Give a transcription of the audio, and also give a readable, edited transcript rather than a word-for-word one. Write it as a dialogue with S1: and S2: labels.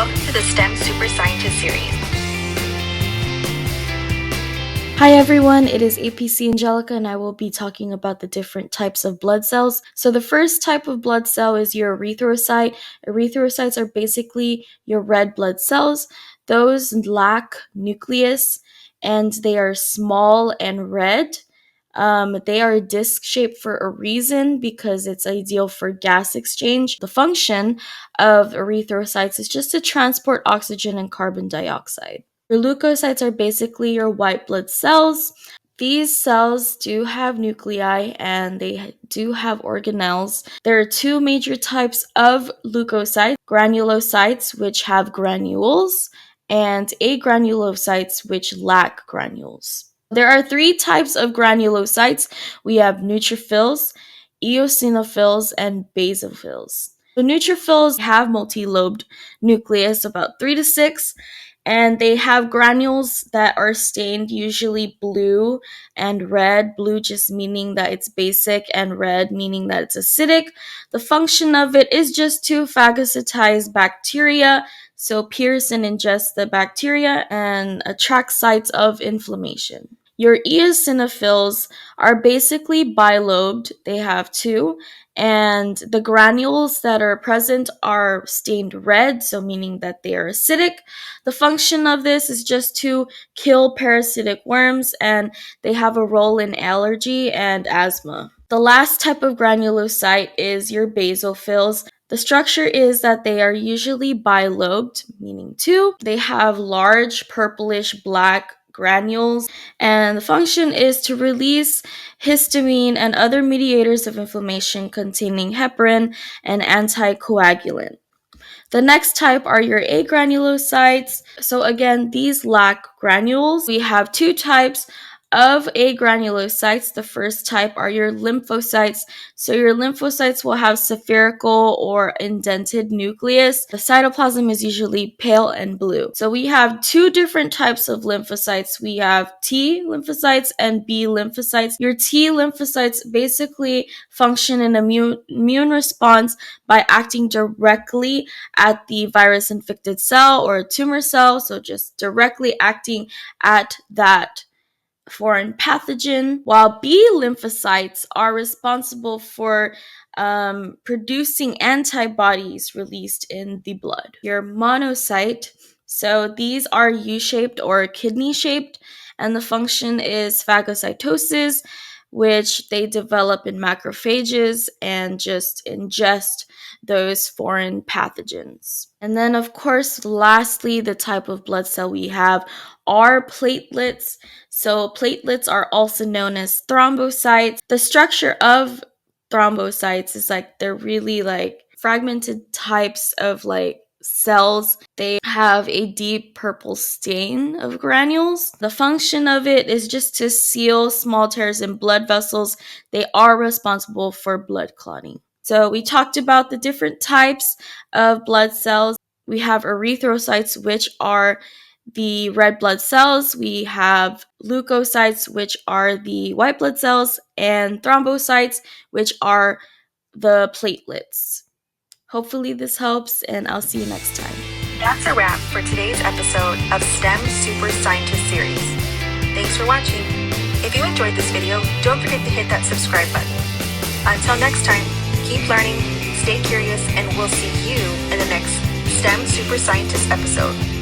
S1: Welcome to the STEM Super Scientist series.
S2: Hi everyone, it is APC Angelica and I will be talking about the different types of blood cells. So the first type of blood cell is your erythrocyte. Erythrocytes are basically your red blood cells. Those lack nucleus and they are small and red. They are disc shaped for a reason because it's ideal for gas exchange. The function of erythrocytes is just to transport oxygen and carbon dioxide. Your leukocytes are basically your white blood cells. These cells do have nuclei and they do have organelles. There are two major types of leukocytes, granulocytes, which have granules, and agranulocytes, which lack granules. There are three types of granulocytes. We have neutrophils, eosinophils, and basophils. So neutrophils have multi-lobed nucleus, about 3 to 6, and they have granules that are stained usually blue and red. Blue just meaning that it's basic and red meaning that it's acidic. The function of it is just to phagocytize bacteria, so pierce and ingest the bacteria and attract sites of inflammation. Your eosinophils are basically bilobed. They have two, and the granules that are present are stained red, so meaning that they are acidic. The function of this is just to kill parasitic worms, and they have a role in allergy and asthma. The last type of granulocyte is your basophils. The structure is that they are usually bilobed, meaning two. They have large purplish black granules, and the function is to release histamine and other mediators of inflammation containing heparin and anticoagulant. The next type are your agranulocytes. So again, these lack granules. We have two types of agranulocytes. The first type are your lymphocytes. So your lymphocytes will have spherical or indented nucleus. The cytoplasm is usually pale and blue. So we have two different types of lymphocytes. We have T lymphocytes and B lymphocytes. Your T lymphocytes basically function in immune response by acting directly at the virus-infected cell or a tumor cell, so just directly acting at that foreign pathogen, while B lymphocytes are responsible for producing antibodies released in the blood. Your monocyte, so these are U-shaped or kidney-shaped, and the function is phagocytosis, which they develop in macrophages and just ingest those foreign pathogens. And then, of course, lastly, the type of blood cell we have are platelets. So platelets are also known as thrombocytes. The structure of thrombocytes is they're really fragmented types of cells. They have a deep purple stain of granules. The function of it is just to seal small tears in blood vessels. They are responsible for blood clotting. So we talked about the different types of blood cells. We have erythrocytes, which are the red blood cells. We have leukocytes, which are the white blood cells, and thrombocytes, which are the platelets. Hopefully this helps, and I'll see you next time.
S1: That's a wrap for today's episode of STEM Super Scientist series. Thanks for watching. If you enjoyed this video, don't forget to hit that subscribe button. Until next time, keep learning, stay curious, and we'll see you in the next STEM Super Scientist episode.